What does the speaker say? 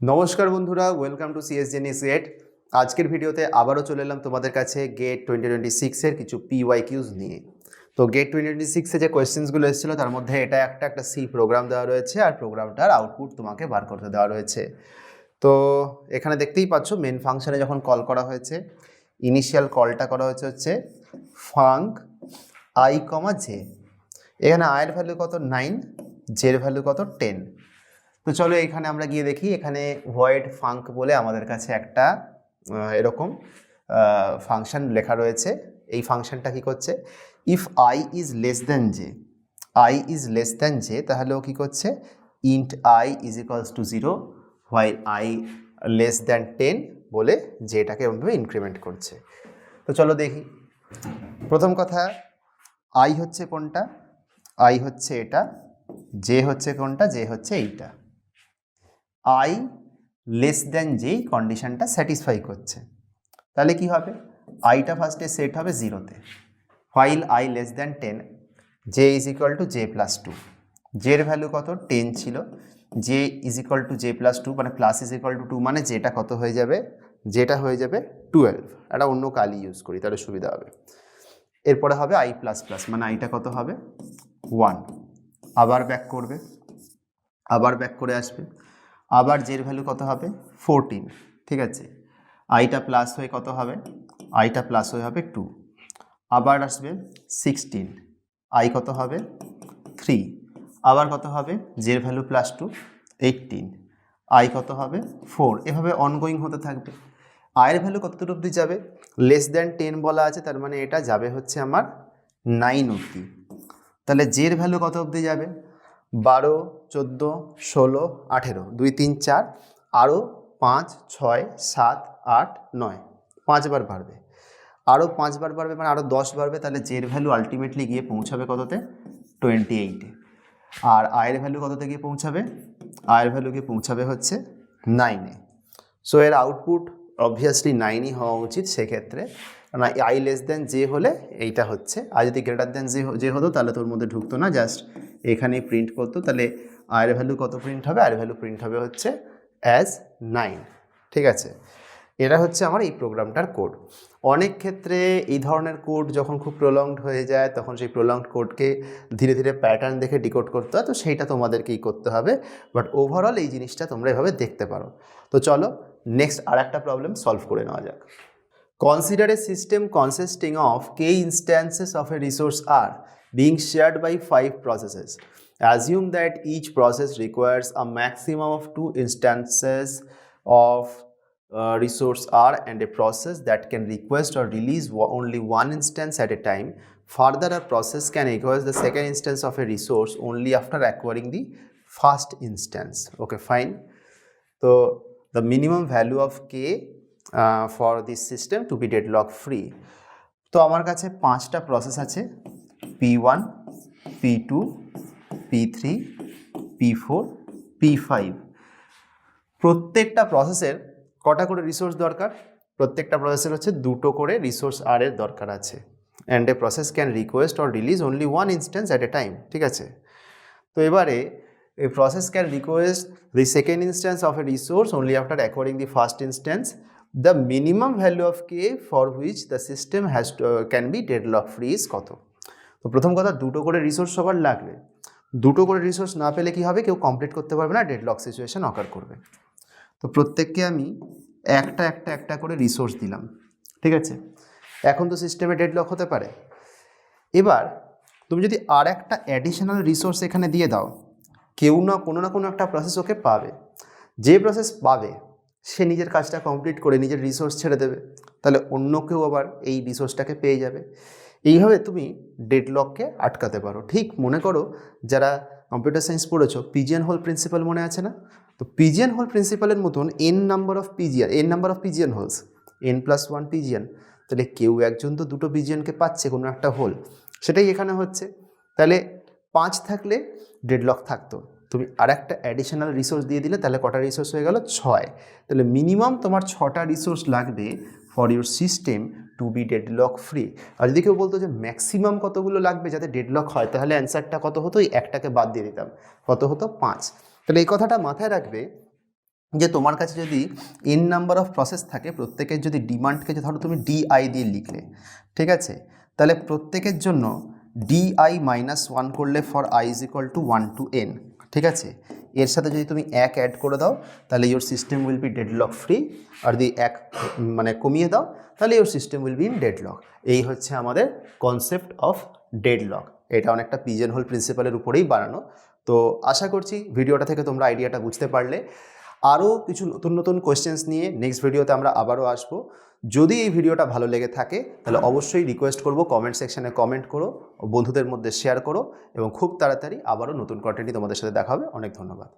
নমস্কার বন্ধুরা, welcome to সিএসজেনিস gate. আজকের ভিডিওতে আবারও চলে এলাম তোমাদের কাছে গেট 2026 এর কিছু পিওয়াইকিউজ নিয়ে। তো গেট 2026 যে কোয়েশ্চেন্সগুলো এসেছিলো তার মধ্যে এটা একটা সি প্রোগ্রাম দেওয়া রয়েছে, আর প্রোগ্রামটার আউটপুট তোমাকে বার করতে দেওয়া রয়েছে। তো এখানে দেখতেই পাচ্ছ মেন ফাংশনে যখন কল করা হয়েছে, ইনিশিয়াল কলটা করা হচ্ছে ফাঙ্ক আই কমা জে। এখানে আয়ের ভ্যালু কত 9, জের ভ্যালু কত 10। তো চলো এখানে আমরা গিয়ে দেখি। এখানে ভয়েড ফাঙ্ক বলে আমাদের কাছে একটা এরকম ফাংশন লেখা রয়েছে। এই ফাংশনটা কি করছে, if I is less than J, I is less than J, তাহলে ও কী করছে, int I is equals to 0 while I less than 10 বলে জেটাকে এমনভাবে ইনক্রিমেন্ট করছে। তো চলো দেখি। প্রথম কথা, আই হচ্ছে কোনটা, আই হচ্ছে এটা, জে হচ্ছে কোনটা, জে হচ্ছে এইটা। আই লেস দ্যান যেই কন্ডিশনটা স্যাটিসফাই করছে, তাহলে কি হবে, আইটা ফার্স্টে সেট হবে 0-তে, while I less than 10, J is equal to J plus 2। জের ভ্যালু কত 10 ছিল, J is equal to J plus 2 মানে প্লাস ইজ ইকুয়াল টু 2 মানে যেটা কত হয়ে যাবে, যেটা হয়ে যাবে 12। একটা অন্য কালি ইউজ করি তাহলে সুবিধা হবে। এরপরে হবে আই প্লাস প্লাস মানে আইটা কত হবে 1। আবার ব্যাক করবে, আবার ব্যাক করে আসবে, আবার জের ভ্যালু কত হবে 14, ঠিক আছে। আইটা প্লাস হয়ে কত হবে, আইটা প্লাস হয়ে হবে 2। আবার আসবে 16, আই কত হবে 3। আবার কত হবে, জের ভ্যালু প্লাস 2 18, আই কত হবে 4। এভাবে অনগোয়িং হতে থাকবে। আয়ের ভ্যালু কত দূর অবধি যাবে, লেস দ্যান 10 বলা আছে, তার মানে এটা যাবে হচ্ছে আমার 9 অবধি। তাহলে জের ভ্যালু কত অবধি যাবে, 12, 14, 16, 18, 2, 3, 4, আরও 5, 6, 7, 8, 9, 5 বার বাড়বে, আরও 5 বার বাড়বে মানে আরও 10 বাড়বে। তাহলে জের ভ্যালু আলটিমেটলি গিয়ে পৌঁছাবে কততে, 28-এ। আর আয়ের ভ্যালু কততে গিয়ে পৌঁছাবে, আয়ের ভ্যালু গিয়ে পৌঁছাবে হচ্ছে 9-এ। সো এর আউটপুট অবভিয়াসলি 9ই হওয়া উচিত সেক্ষেত্রে, কারণ আই লেস দেন জে হলে এইটা হচ্ছে, আর যদি গ্রেটার দেন যে হতো তাহলে তোর মধ্যে ঢুকতো না, জাস্ট এখানেই প্রিন্ট করতো। তাহলে আয়ের ভ্যালু কত প্রিন্ট হবে, আয়ের ভ্যালু প্রিন্ট হবে হচ্ছে অ্যাজ 9, ঠিক আছে। এটা হচ্ছে আমার এই প্রোগ্রামটার কোড। অনেক ক্ষেত্রে এই ধরনের কোড যখন খুব প্রলংড হয়ে যায় তখন সেই প্রলংড কোডকে ধীরে ধীরে প্যাটার্ন দেখে ডিকোড করতে হয়, তো সেইটা তোমাদেরকেই করতে হবে। বাট ওভারঅল এই জিনিসটা তোমরা এভাবে দেখতে পারো। তো চলো নেক্সট আর একটা প্রবলেম সলভ করে নেওয়া যাক। Consider a system consisting of k instances of a resource R being shared by 5 processes. Assume that each process requires a maximum of 2 instances of resource R and a process that can request or release only one instance at a time. Further, a process can request the second instance of a resource only after acquiring the first instance. Okay, fine. So the minimum value of k for this system to be deadlock free. তো আমার কাছে 5টা process আছে, P1, P2, P3, P4, P5। প্রত্যেকটা প্রসেসের কটা করে resource দরকার, প্রত্যেকটা প্রসেসের হচ্ছে 2টো করে রিসোর্স আর এর দরকার আছে। And a process can request or release only one instance at a time, ঠিক আছে। তো এবারে a process can request the second instance of a resource only after acquiring the first instance. The minimum value of k for which the system has to, can be deadlock free is কত। তো প্রথম কথা, 2টো করে resource সবার লাগবে। 2টো করে resource না পেলে কি হবে, কেউ কমপ্লিট করতে পারবে না, ডেডলক সিচুয়েশন অকার করবে। তো প্রত্যেককে আমি একটা করে রিসোর্স দিলাম, ঠিক আছে। এখন তো সিস্টেমে ডেডলক হতে পারে। এবার তুমি যদি আর একটা অ্যাডিশনাল রিসোর্স এখানে দিয়ে দাও, কেউ না কোনো একটা প্রসেস ওকে পাবে। যে প্রসেস পাবে সে নিজের কাজটা কমপ্লিট করে নিজের রিসোর্স ছেড়ে দেবে, তাহলে অন্য কেউ আবার এই রিসোর্সটাকে পেয়ে যাবে। এইভাবে তুমি ডেডলককে আটকাতে পারো। ঠিক মনে করো যারা কম্পিউটার সায়েন্স পড়েছো, পিজিএন হোল প্রিন্সিপাল মনে আছে না? তো পিজিএন হোল প্রিন্সিপালের মতন n number of pigeon holes, n+1 pigeon. তাহলে কেউ একজন তো 2টো পিজিএনকে পাচ্ছে কোনো একটা হোল, সেটাই এখানে হচ্ছে। তাহলে 5 থাকলে ডেডলক থাকতো, তুমি আর একটা অ্যাডিশনাল রিসোর্স দিয়ে দিলে তাহলে কটা রিসোর্স হয়ে গেল, 6। তাহলে মিনিমাম তোমার 6টা রিসোর্স লাগবে for your system to be deadlock free. আর যদি কেউ বলতো যে ম্যাক্সিমাম কতগুলো লাগবে যাতে ডেডলক হয়, তাহলে অ্যান্সারটা কত হতো, এই একটাকে বাদ দিয়ে দিতাম, কত হতো 5। তাহলে এই কথাটা মাথায় রাখবে যে তোমার কাছে যদি n নাম্বার অফ প্রসেস থাকে, প্রত্যেকের যদি ডিমান্ডকে ধরো তুমি DI দিয়ে লিখলে, ঠিক আছে, তাহলে প্রত্যেকের জন্য DI -1 করলে for I is equal two 1 to n, ঠিক আছে। এর সাথে যদি তুমি 1 অ্যাড করে দাও তাহলে your system will be deadlock free, আর যদি 1 মানে কমিয়ে দাও তাহলে your system will be in deadlock. এই হচ্ছে আমাদের কনসেপ্ট অফ ডেডলক। এটা অনেকটা পিজন হোল প্রিন্সিপালের উপরেই বানানো। তো আশা করছি ভিডিওটা থেকে তোমরা আইডিয়াটা বুঝতে পারলে। আরও কিছু নতুন নতুন কোয়েশ্চেন্স নিয়ে নেক্সট ভিডিওতে আমরা আবারও আসবো। যদি এই ভিডিওটা ভালো লেগে থাকে তাহলে অবশ্যই রিকোয়েস্ট করব কমেন্ট সেকশনে কমেন্ট করো, বন্ধুদের মধ্যে শেয়ার করো, এবং খুব তাড়াতাড়ি আবারও নতুন কন্টেন্টই তোমাদের সাথে দেখা হবে। অনেক ধন্যবাদ।